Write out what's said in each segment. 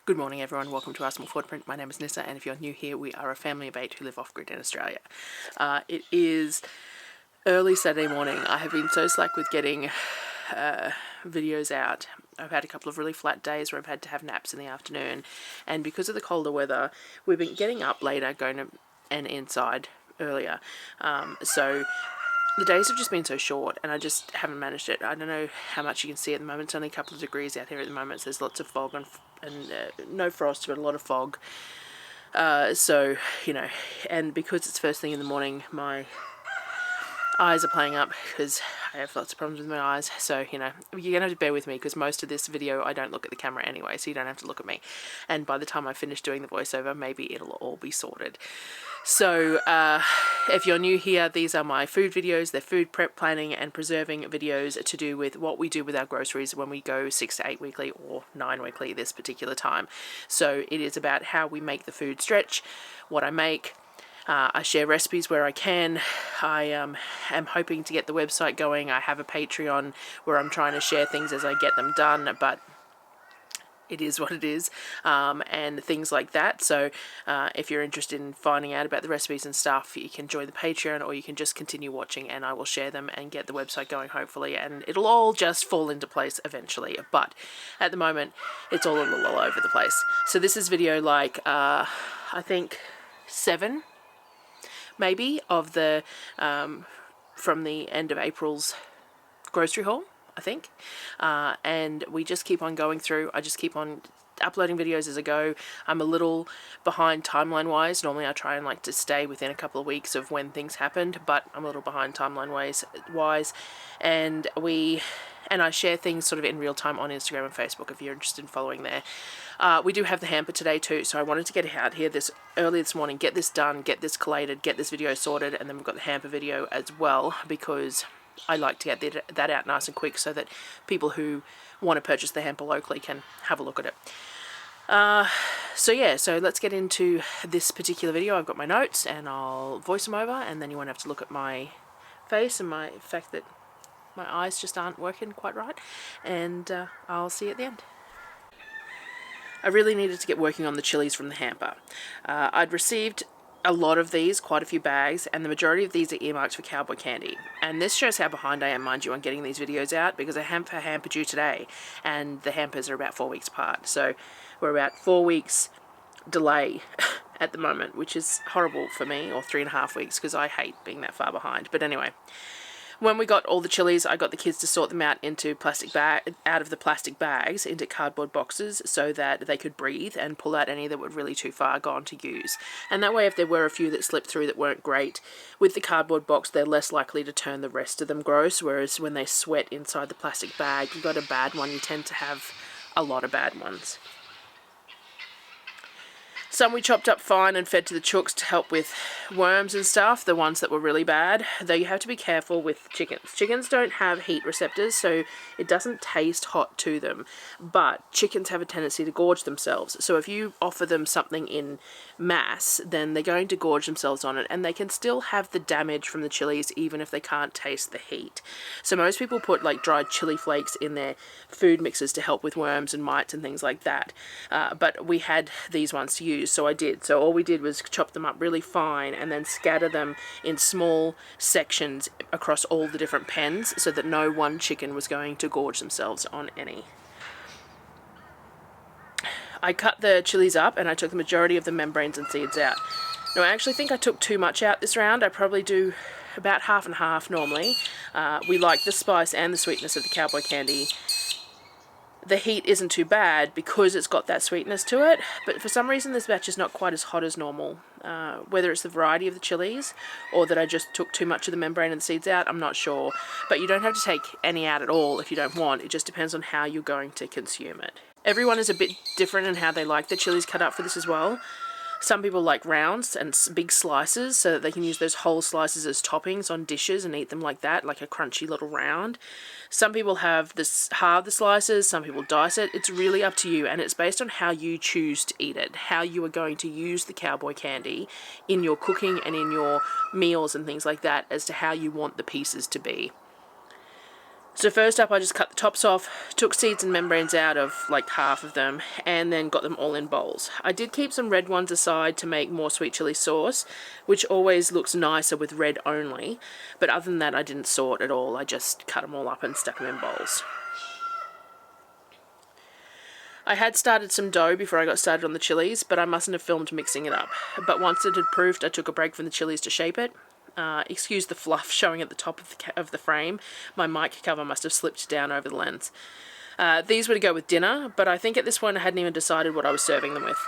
Good morning everyone, welcome to Our Small Footprint. My name is Nyssa, and if you're new here, we are a family of 8 who live off-grid in Australia. It is early Saturday morning. I have been so slack with getting videos out. I've had a couple of really flat days where I've had to have naps in the afternoon, and because of the colder weather, we've been getting up later, going and inside earlier. So the days have just been so short, and I just haven't managed it. I don't know how much you can see at the moment. It's only a couple of degrees out here at the moment, so there's lots of fog and no frost, but a lot of fog. So, you know, and because it's first thing in the morning, my eyes are playing up because I have lots of problems with my eyes. So, you know, you're going to have to bear with me because most of this video I don't look at the camera anyway, so you don't have to look at me. And by the time I finish doing the voiceover, maybe it'll all be sorted. So, if you're new here, these are my food videos. They're food prep, planning and preserving videos to do with what we do with our groceries when we go 6 to 8 weekly or 9 weekly this particular time. So it is about how we make the food stretch, what I make. I share recipes where I can. I am hoping to get the website going. I have a Patreon where I'm trying to share things as I get them done, but it is what it is, and things like that. So if you're interested in finding out about the recipes and stuff, you can join the Patreon, or you can just continue watching and I will share them and get the website going hopefully, and it'll all just fall into place eventually. But at the moment it's all a little all over the place. So this is video like I think 7 maybe of the from the end of April's grocery haul, I think, and we just keep on going through. I just keep on uploading videos as I go. I'm a little behind timeline wise. Normally I try and like to stay within a couple of weeks of when things happened, but I'm a little behind timeline wise, and I share things sort of in real time on Instagram and Facebook if you're interested in following there. We do have the hamper today too, so I wanted to get it out here early this morning, get this done, get this collated, get this video sorted, and then we've got the hamper video as well, because I like to get that out nice and quick so that people who want to purchase the hamper locally can have a look at it. So yeah, so let's get into this particular video. I've got my notes and I'll voice them over, and then you won't have to look at my face and my fact that my eyes just aren't working quite right, and I'll see you at the end. I really needed to get working on the chilies from the hamper. I'd received a lot of these, quite a few bags, and the majority of these are earmarked for Cowboy candy. And this shows how behind I am, mind you, on getting these videos out, because I have a hamper due today, and the hampers are about 4 weeks apart. So we're about 4 weeks delay at the moment, which is horrible for me, or 3.5 weeks, because I hate being that far behind. But anyway, when we got all the chilies, I got the kids to sort them out into out of the plastic bags into cardboard boxes so that they could breathe and pull out any that were really too far gone to use. And that way, if there were a few that slipped through that weren't great, with the cardboard box, they're less likely to turn the rest of them gross, whereas when they sweat inside the plastic bag, you've got a bad one, you tend to have a lot of bad ones. Some we chopped up fine and fed to the chooks to help with worms and stuff, the ones that were really bad. Though you have to be careful with chickens. Chickens don't have heat receptors, so it doesn't taste hot to them. But chickens have a tendency to gorge themselves. So if you offer them something in mass, then they're going to gorge themselves on it, and they can still have the damage from the chilies even if they can't taste the heat. So most people put like dried chili flakes in their food mixes to help with worms and mites and things like that. But we had these ones to use. So I did. So all we did was chop them up really fine and then scatter them in small sections across all the different pens so that no one chicken was going to gorge themselves on any. I cut the chilies up and I took the majority of the membranes and seeds out. Now I actually think I took too much out this round. I probably do about half and half normally. We like the spice and the sweetness of the Cowboy candy. The heat isn't too bad because it's got that sweetness to it, but for some reason this batch is not quite as hot as normal. Whether it's the variety of the chilies or that I just took too much of the membrane and the seeds out, I'm not sure. But you don't have to take any out at all if you don't want. It just depends on how you're going to consume it. Everyone is a bit different in how they like the chilies cut up for this as well. Some people like rounds and big slices so that they can use those whole slices as toppings on dishes and eat them like that, like a crunchy little round. Some people halve the slices, some people dice it. It's really up to you, and it's based on how you choose to eat it, how you are going to use the Cowboy candy in your cooking and in your meals and things like that, as to how you want the pieces to be. So first up, I just cut the tops off, took seeds and membranes out of like half of them, and then got them all in bowls. I did keep some red ones aside to make more sweet chili sauce, which always looks nicer with red only, but other than that I didn't sort at all. I just cut them all up and stuck them in bowls. I had started some dough before I got started on the chilies, but I mustn't have filmed mixing it up. But once it had proofed, I took a break from the chilies to shape it. Excuse the fluff showing at the top of the frame. My mic cover must have slipped down over the lens. These were to go with dinner, but I think at this point I hadn't even decided what I was serving them with.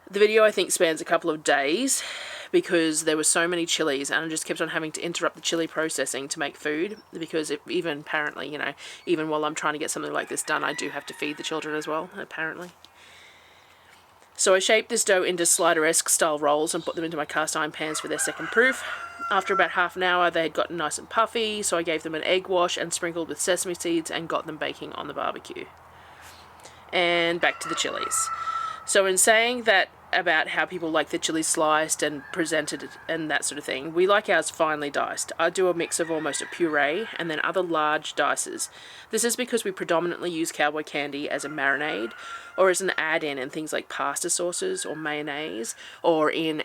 The video I think spans a couple of days because there were so many chilies and I just kept on having to interrupt the chili processing to make food because even apparently, you know, even while I'm trying to get something like this done, I do have to feed the children as well, apparently. So I shaped this dough into slider-esque style rolls and put them into my cast iron pans for their second proof. After about half an hour they had gotten nice and puffy, so I gave them an egg wash and sprinkled with sesame seeds and got them baking on the barbecue. And back to the chilies. So in saying that about how people like the chilies sliced and presented and that sort of thing, we like ours finely diced. I do a mix of almost a puree and then other large dices. This is because we predominantly use Cowboy candy as a marinade or as an add-in in things like pasta sauces or mayonnaise, or in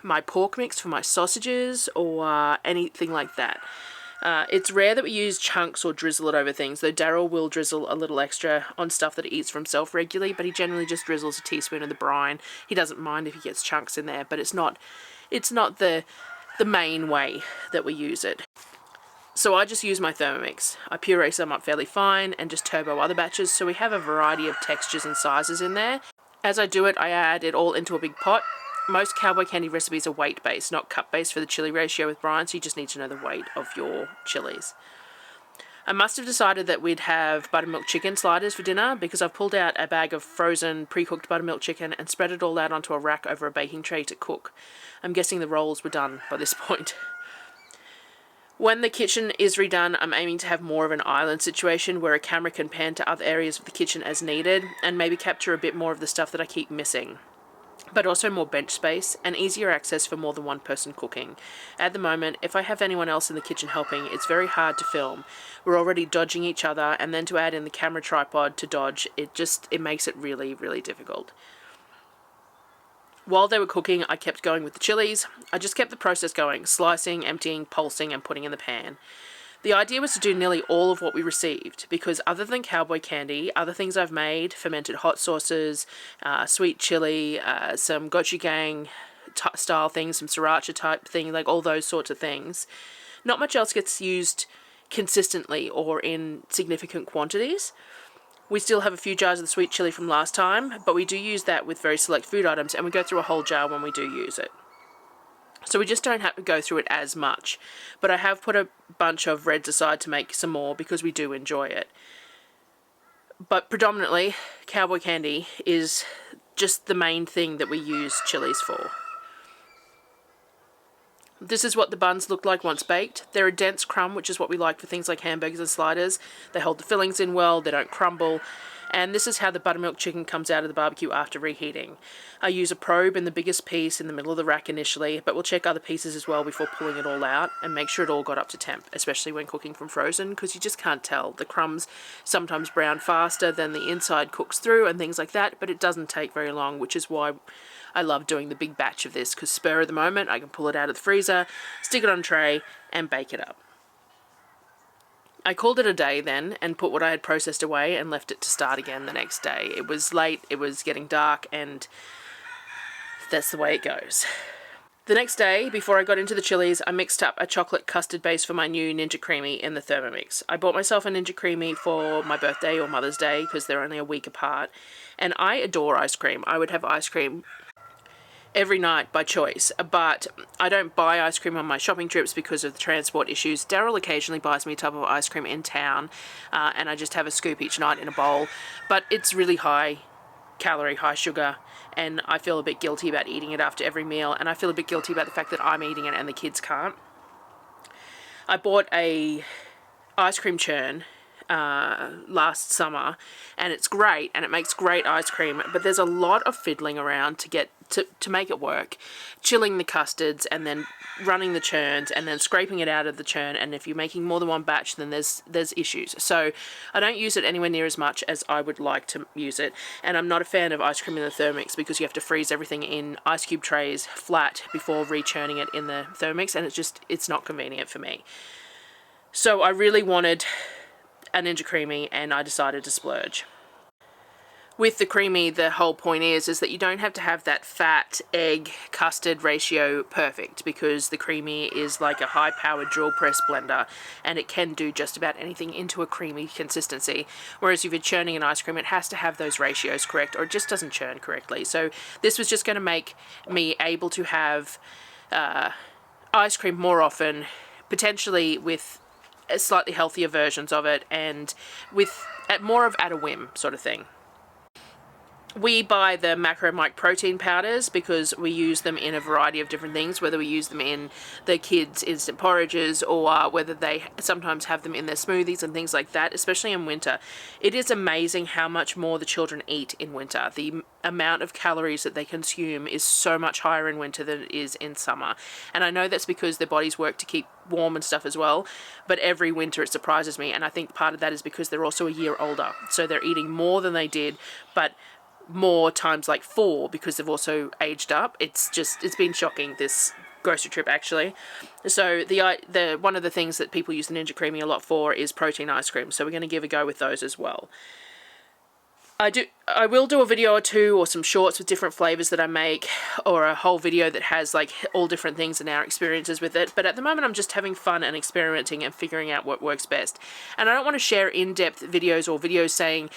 my pork mix for my sausages or anything like that. It's rare that we use chunks or drizzle it over things, though Darryl will drizzle a little extra on stuff that he eats for himself regularly, but he generally just drizzles a teaspoon of the brine. He doesn't mind if he gets chunks in there, but it's not the main way that we use it. So I just use my Thermomix. I puree some up fairly fine and just turbo other batches, so we have a variety of textures and sizes in there. As I do it, I add it all into a big pot. Most Cowboy candy recipes are weight-based, not cup-based for the chili ratio with brine, so you just need to know the weight of your chilies. I must have decided that we'd have buttermilk chicken sliders for dinner because I've pulled out a bag of frozen pre-cooked buttermilk chicken and spread it all out onto a rack over a baking tray to cook. I'm guessing the rolls were done by this point. When the kitchen is redone, I'm aiming to have more of an island situation where a camera can pan to other areas of the kitchen as needed and maybe capture a bit more of the stuff that I keep missing, but also more bench space and easier access for more than one person cooking. At the moment, if I have anyone else in the kitchen helping, it's very hard to film. We're already dodging each other, and then to add in the camera tripod to dodge, it makes it really, really difficult. While they were cooking, I kept going with the chilies. I just kept the process going, slicing, emptying, pulsing, and putting in the pan. The idea was to do nearly all of what we received, because other than Cowboy candy, other things I've made, fermented hot sauces, sweet chili, some gochujang style things, some sriracha type thing, like all those sorts of things. Not much else gets used consistently or in significant quantities. We still have a few jars of the sweet chili from last time, but we do use that with very select food items, and we go through a whole jar when we do use it. So we just don't have to go through it as much. But I have put a bunch of reds aside to make some more because we do enjoy it. But predominantly, Cowboy candy is just the main thing that we use chilies for. This is what the buns look like once baked. They're a dense crumb, which is what we like for things like hamburgers and sliders. They hold the fillings in well, they don't crumble. And this is how the buttermilk chicken comes out of the barbecue after reheating. I use a probe in the biggest piece in the middle of the rack initially, but we'll check other pieces as well before pulling it all out and make sure it all got up to temp, especially when cooking from frozen, because you just can't tell. The crumbs sometimes brown faster than the inside cooks through and things like that, but it doesn't take very long, which is why I love doing the big batch of this, because spur of the moment, I can pull it out of the freezer, stick it on a tray, and bake it up. I called it a day then and put what I had processed away and left it to start again the next day. It was late, it was getting dark, and that's the way it goes. The next day, before I got into the chilies, I mixed up a chocolate custard base for my new Ninja Creami in the Thermomix. I bought myself a Ninja Creami for my birthday or Mother's Day because they're only a week apart, and I adore ice cream. I would have ice cream every night by choice, but I don't buy ice cream on my shopping trips because of the transport issues. Darryl occasionally buys me a tub of ice cream in town, and I just have a scoop each night in a bowl, but it's really high calorie, high sugar, and I feel a bit guilty about eating it after every meal, and I feel a bit guilty about the fact that I'm eating it and the kids can't. I bought a ice cream churn last summer, and it's great and it makes great ice cream, but there's a lot of fiddling around to get to make it work. Chilling the custards and then running the churns and then scraping it out of the churn, and if you're making more than one batch then there's issues. So I don't use it anywhere near as much as I would like to use it, and I'm not a fan of ice cream in the Thermomix because you have to freeze everything in ice cube trays flat before re-churning it in the Thermomix, and it's not convenient for me. So I really wanted a Ninja Creami and I decided to splurge. With the creamy, the whole point is that you don't have to have that fat egg custard ratio perfect, because the creamy is like a high-powered drill press blender and it can do just about anything into a creamy consistency. Whereas if you're churning an ice cream, it has to have those ratios correct or it just doesn't churn correctly. So this was just going to make me able to have ice cream more often, potentially with slightly healthier versions of it, and with more of at a whim sort of thing. We buy the Macro Mike protein powders because we use them in a variety of different things, whether we use them in the kids' instant porridges or whether they sometimes have them in their smoothies and things like that, especially in winter. It is amazing how much more the children eat in winter. The amount of calories that they consume is so much higher in winter than it is in summer. And I know that's because their bodies work to keep warm and stuff as well, but every winter it surprises me, and I think part of that is because they're also a year older. So they're eating more than they did, but more times like 4 because they've also aged up. It's been shocking, this grocery trip actually. So the one of the things that people use the Ninja Creami a lot for is protein ice cream, so we're going to give a go with those as well. I will do a video or two or some shorts with different flavors that I make, or a whole video that has like all different things and our experiences with it, but at the moment I'm just having fun and experimenting and figuring out what works best. And I don't want to share in-depth videos or videos saying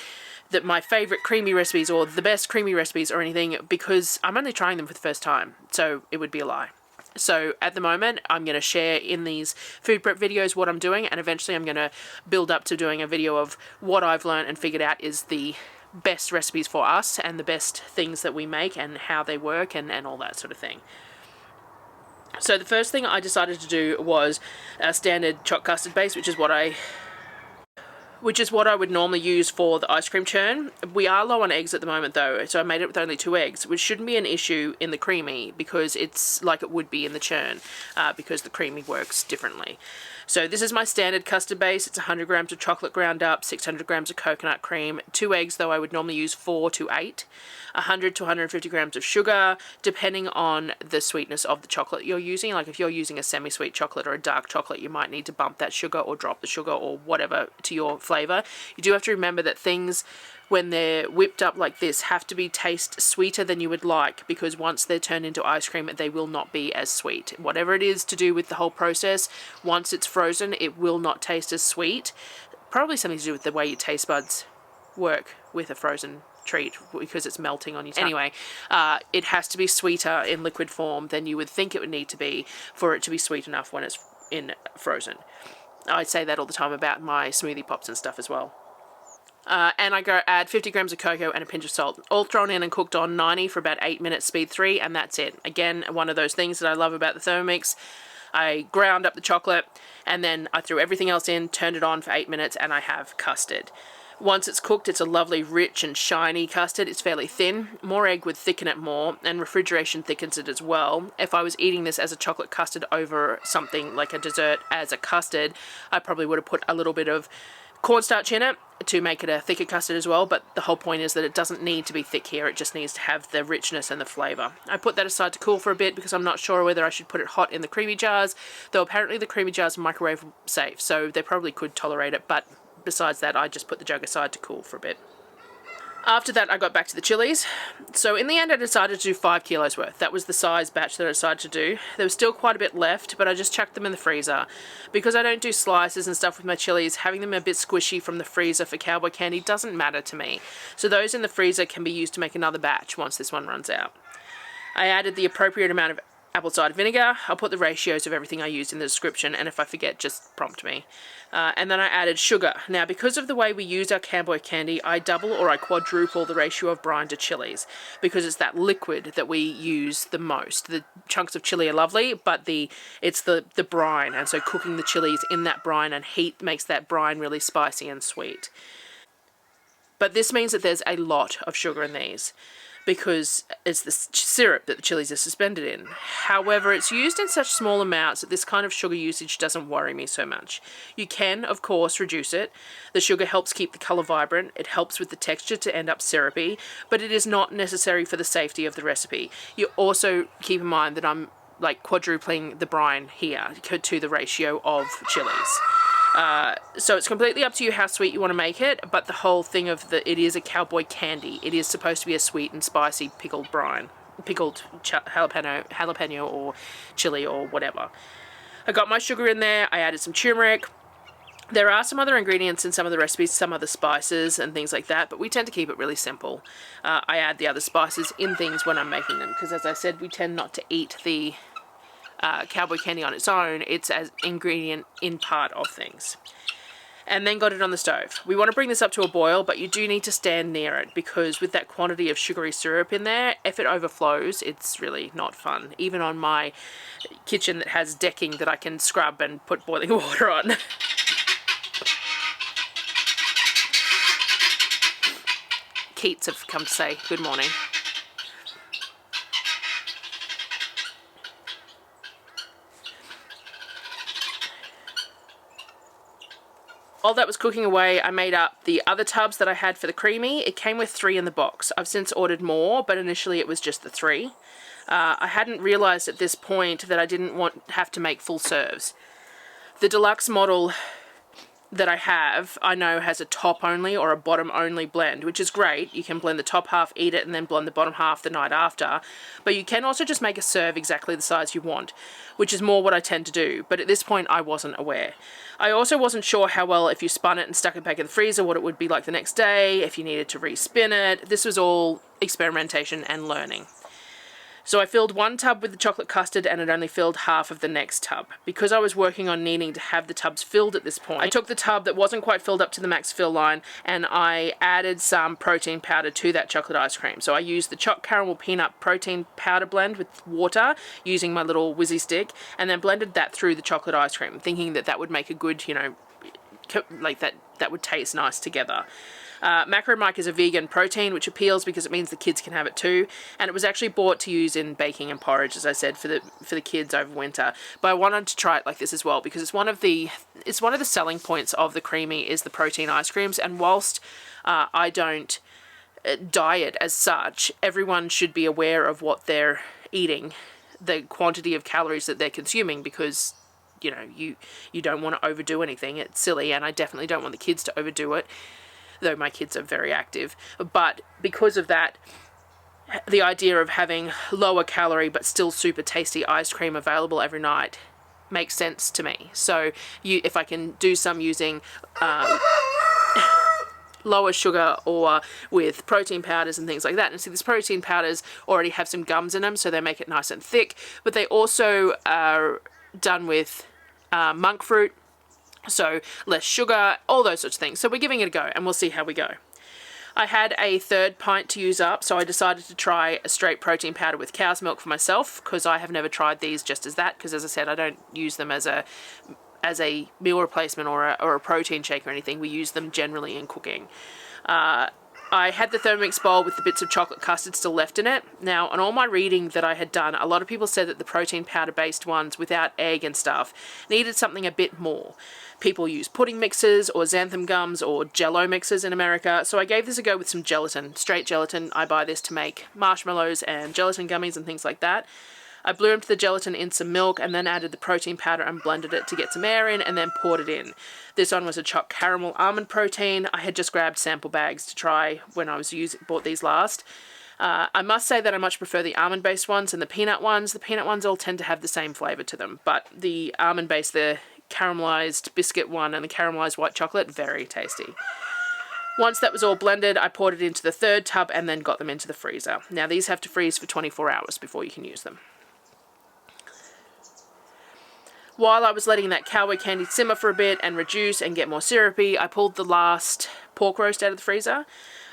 that my favorite creamy recipes or the best creamy recipes or anything, because I'm only trying them for the first time, so it would be a lie. So at the moment I'm going to share in these food prep videos what I'm doing, and eventually I'm going to build up to doing a video of what I've learned and figured out is the best recipes for us and the best things that we make and how they work and all that sort of thing. So the first thing I decided to do was a standard choc custard base, which is what I would normally use for the ice cream churn. We are low on eggs at the moment though, so I made it with only 2 eggs, which shouldn't be an issue in the creamy because it's like it would be in the churn, because the creamy works differently. So this is my standard custard base. It's 100 grams of chocolate ground up, 600 grams of coconut cream, 2 eggs though I would normally use 4 to 8, 100 to 150 grams of sugar, depending on the sweetness of the chocolate you're using. Like if you're using a semi-sweet chocolate or a dark chocolate, you might need to bump that sugar or drop the sugar or whatever to your flavor. You do have to remember that things, when they're whipped up like this, have to taste sweeter than you would like, because once they're turned into ice cream they will not be as sweet. Whatever it is to do with the whole process, once it's frozen it will not taste as sweet. Probably something to do with the way your taste buds work with a frozen treat, because it's melting on your tongue. Anyway, it has to be sweeter in liquid form than you would think it would need to be for it to be sweet enough when it's in frozen. I say that all the time about my smoothie pops and stuff as well. And I add 50 grams of cocoa and a pinch of salt, all thrown in and cooked on 90 for about 8 minutes, speed 3, and that's it. Again, one of those things that I love about the Thermomix. I ground up the chocolate and then I threw everything else in, turned it on for 8 minutes, and I have custard. Once it's cooked, it's a lovely, rich and shiny custard. It's fairly thin. More egg would thicken it more, and refrigeration thickens it as well. If I was eating this as a chocolate custard over something like a dessert as a custard, I probably would have put a little bit of cornstarch in it to make it a thicker custard as well, but the whole point is that it doesn't need to be thick here, it just needs to have the richness and the flavour. I put that aside to cool for a bit because I'm not sure whether I should put it hot in the creamy jars, though apparently the creamy jars are microwave safe, so they probably could tolerate it, but besides that I just put the jug aside to cool for a bit. After that I got back to the chilies. So in the end I decided to do 5 kilos worth. That was the size batch that I decided to do. There was still quite a bit left, but I just chucked them in the freezer. Because I don't do slices and stuff with my chilies, having them a bit squishy from the freezer for Cowboy candy doesn't matter to me. So those in the freezer can be used to make another batch once this one runs out. I added the appropriate amount of apple cider vinegar. I'll put the ratios of everything I used in the description, and if I forget, just prompt me. And then I added sugar. Now, because of the way we use our Cowboy candy, I double or I quadruple the ratio of brine to chilies, because it's that liquid that we use the most. The chunks of chili are lovely, but it's the brine, and so cooking the chilies in that brine and heat makes that brine really spicy and sweet. But this means that there's a lot of sugar in these, because it's the syrup that the chilies are suspended in. However, it's used in such small amounts that this kind of sugar usage doesn't worry me so much. You can, of course, reduce it. The sugar helps keep the colour vibrant, it helps with the texture to end up syrupy, but it is not necessary for the safety of the recipe. You also keep in mind that I'm like quadrupling the brine here to the ratio of chilies. So it's completely up to you how sweet you want to make it, but the whole thing of it is a Cowboy candy. It is supposed to be a sweet and spicy pickled brine, pickled jalapeno or chili or whatever. I got my sugar in there, I added some turmeric. There are some other ingredients in some of the recipes, some other spices and things like that, but we tend to keep it really simple. I add the other spices in things when I'm making them, because as I said, we tend not to eat the Cowboy candy on its own. It's as ingredient in part of things. And then got it on the stove. We want to bring this up to a boil, but you do need to stand near it, because with that quantity of sugary syrup in there, if it overflows, it's really not fun. Even on my kitchen that has decking that I can scrub and put boiling water on. Keats have come to say good morning. While that was cooking away, I made up the other tubs that I had for the creamy. It came with 3 in the box. I've since ordered more, but initially it was just the 3. I hadn't realised at this point that I didn't have to make full serves. The deluxe model that I know has a top only or a bottom only blend, which is great. You can blend the top half, eat it, and then blend the bottom half the night after. But you can also just make a serve exactly the size you want, which is more what I tend to do. But at this point, I wasn't aware. I also wasn't sure how well, if you spun it and stuck it back in the freezer, what it would be like the next day, if you needed to respin it. This was all experimentation and learning. So I filled one tub with the chocolate custard, and it only filled half of the next tub. Because I was working on needing to have the tubs filled at this point, I took the tub that wasn't quite filled up to the max fill line, and I added some protein powder to that chocolate ice cream. So I used the chopped caramel peanut protein powder blend with water, using my little whizzy stick, and then blended that through the chocolate ice cream, thinking that that would make a good, like that would taste nice together. Macro Mike is a vegan protein, which appeals because it means the kids can have it too, and it was actually bought to use in baking and porridge, as I said, for the kids over winter. But I wanted to try it like this as well, because it's one of the selling points of the creamy is the protein ice creams, and whilst I don't diet as such, everyone should be aware of what they're eating, the quantity of calories that they're consuming, because you don't want to overdo anything. It's silly, and I definitely don't want the kids to overdo it, though my kids are very active. But because of that, the idea of having lower calorie but still super tasty ice cream available every night makes sense to me. So if I can do some using lower sugar or with protein powders and things like that. And see, these protein powders already have some gums in them, so they make it nice and thick, but they also are done with monk fruit, so less sugar, all those sorts of things. So we're giving it a go, and we'll see how we go. I had a 1/3 pint to use up, so I decided to try a straight protein powder with cow's milk for myself, because I have never tried these just as that, because as I said, I don't use them as a meal replacement or a protein shake or anything. We use them generally in cooking. I had the Thermomix bowl with the bits of chocolate custard still left in it. Now, on all my reading that I had done, a lot of people said that the protein powder-based ones without egg and stuff needed something a bit more. People use pudding mixes or xanthan gums or Jell-O mixes in America, so I gave this a go with some gelatin. Straight gelatin. I buy this to make marshmallows and gelatin gummies and things like that. I bloomed the gelatin in some milk and then added the protein powder and blended it to get some air in, and then poured it in. This one was a chopped caramel almond protein. I had just grabbed sample bags to try when I bought these last. I must say that I much prefer the almond-based ones than the peanut ones. The peanut ones all tend to have the same flavour to them, but the almond-based, the caramelised biscuit one and the caramelised white chocolate, very tasty. Once that was all blended, I poured it into the 3rd tub and then got them into the freezer. Now, these have to freeze for 24 hours before you can use them. While I was letting that Cowboy candy simmer for a bit and reduce and get more syrupy, I pulled the last pork roast out of the freezer.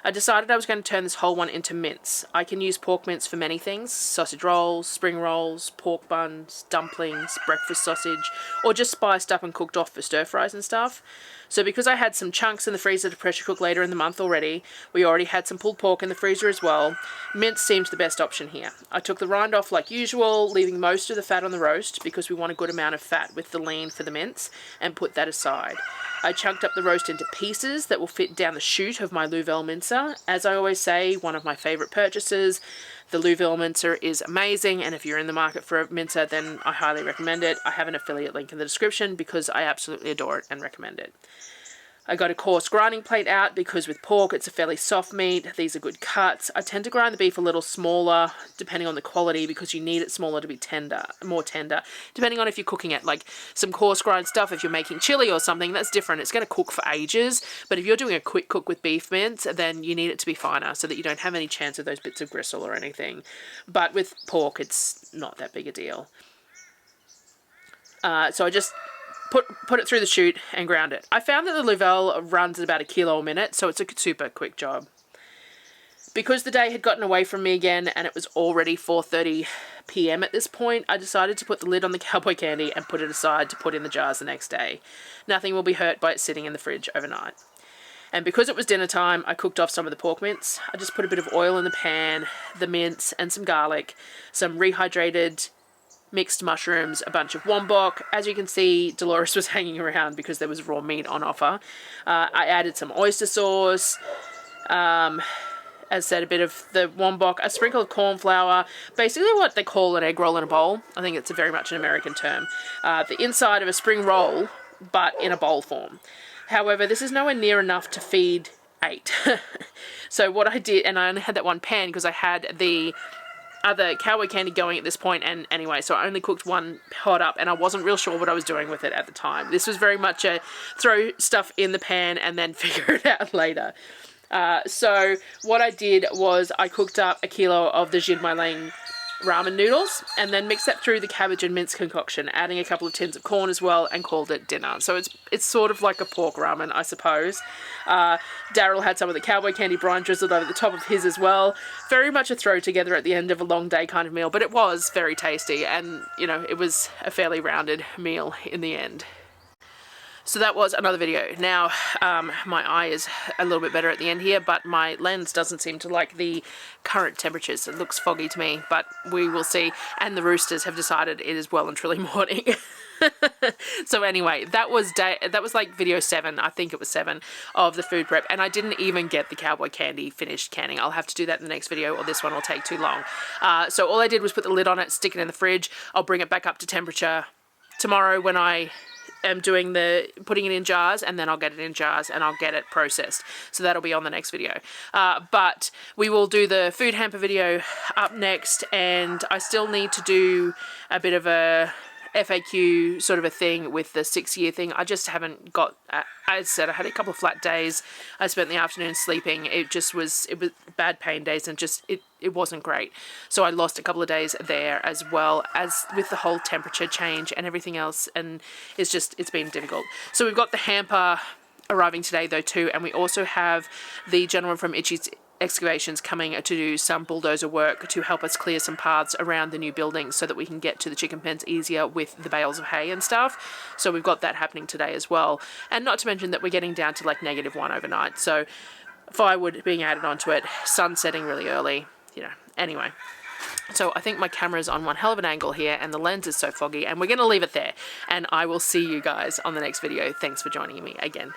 I decided I was going to turn this whole one into mince. I can use pork mince for many things: sausage rolls, spring rolls, pork buns, dumplings, breakfast sausage, or just spiced up and cooked off for stir fries and stuff. So because I had some chunks in the freezer to pressure cook later in the month already, we already had some pulled pork in the freezer as well, mince seemed the best option here. I took the rind off like usual, leaving most of the fat on the roast because we want a good amount of fat with the lean for the mince, and put that aside. I chunked up the roast into pieces that will fit down the chute of my Louvelle mincer. As I always say, one of my favourite purchases. The Louvelle mincer is amazing, and if you're in the market for a mincer, then I highly recommend it. I have an affiliate link in the description because I absolutely adore it and recommend it. I got a coarse grinding plate out because with pork it's a fairly soft meat. These are good cuts. I tend to grind the beef a little smaller depending on the quality because you need it smaller to be tender, more tender. Depending on if you're cooking it, like some coarse grind stuff, if you're making chili or something, that's different. It's going to cook for ages. But if you're doing a quick cook with beef mince, then you need it to be finer so that you don't have any chance of those bits of gristle or anything. But with pork, it's not that big a deal. So I just put it through the chute and ground it. I found that the Louvelle runs at about 1 kilo a minute, so it's a super quick job. Because the day had gotten away from me again and it was already 4:30 p.m. at this point, I decided to put the lid on the Cowboy candy and put it aside to put in the jars the next day. Nothing will be hurt by it sitting in the fridge overnight. And because it was dinner time, I cooked off some of the pork mince. I just put a bit of oil in the pan, the mince and some garlic, some rehydrated mixed mushrooms, a bunch of wombok. As you can see, Dolores was hanging around because there was raw meat on offer. I added some oyster sauce, as I said, a bit of the wombok, a sprinkle of corn flour, basically what they call an egg roll in a bowl. I think it's very much an American term. The inside of a spring roll, but in a bowl form. However, this is nowhere near enough to feed 8. So what I did, and I only had that one pan because I had the other Cowboy candy going at this point, and anyway, so I only cooked one pot up and I wasn't real sure what I was doing with it at the time. This was very much a throw stuff in the pan and then figure it out later. So what I did was I cooked up 1 kilo of the Jin Mai Lang ramen noodles and then mixed that through the cabbage and mince concoction, adding a couple of tins of corn as well, and called it dinner. So it's sort of like a pork ramen, I suppose. Darryl had some of the Cowboy candy brine drizzled over the top of his as well. Very much a throw together at the end of a long day kind of meal, but it was very tasty, and you know, it was a fairly rounded meal in the end. So that was another video. Now, my eye is a little bit better at the end here, but my lens doesn't seem to like the current temperatures. It looks foggy to me, but we will see. And the roosters have decided it is well and truly morning. So anyway, that was like video 7, I think it was 7, of the food prep, and I didn't even get the Cowboy candy finished canning. I'll have to do that in the next video, or this one will take too long. So all I did was put the lid on it, stick it in the fridge. I'll bring it back up to temperature tomorrow when I am doing putting it in jars, and then I'll get it in jars and I'll get it processed. So that'll be on the next video. But we will do the food hamper video up next, and I still need to do a bit of a FAQ sort of a thing with the 6-year thing. I just haven't got, as I said, I had a couple of flat days. I spent the afternoon sleeping. It was bad pain days, and just it wasn't great. So I lost a couple of days there, as well as with the whole temperature change and everything else, and it's been difficult. So we've got the hamper arriving today though too, and we also have the gentleman from Itchy's Excavations coming to do some bulldozer work to help us clear some paths around the new building so that we can get to the chicken pens easier with the bales of hay and stuff. So we've got that happening today as well. And not to mention that we're getting down to like -1 overnight. So firewood being added onto it, sun setting really early, you know, anyway. So I think my camera's on one hell of an angle here and the lens is so foggy, and we're going to leave it there. And I will see you guys on the next video. Thanks for joining me again.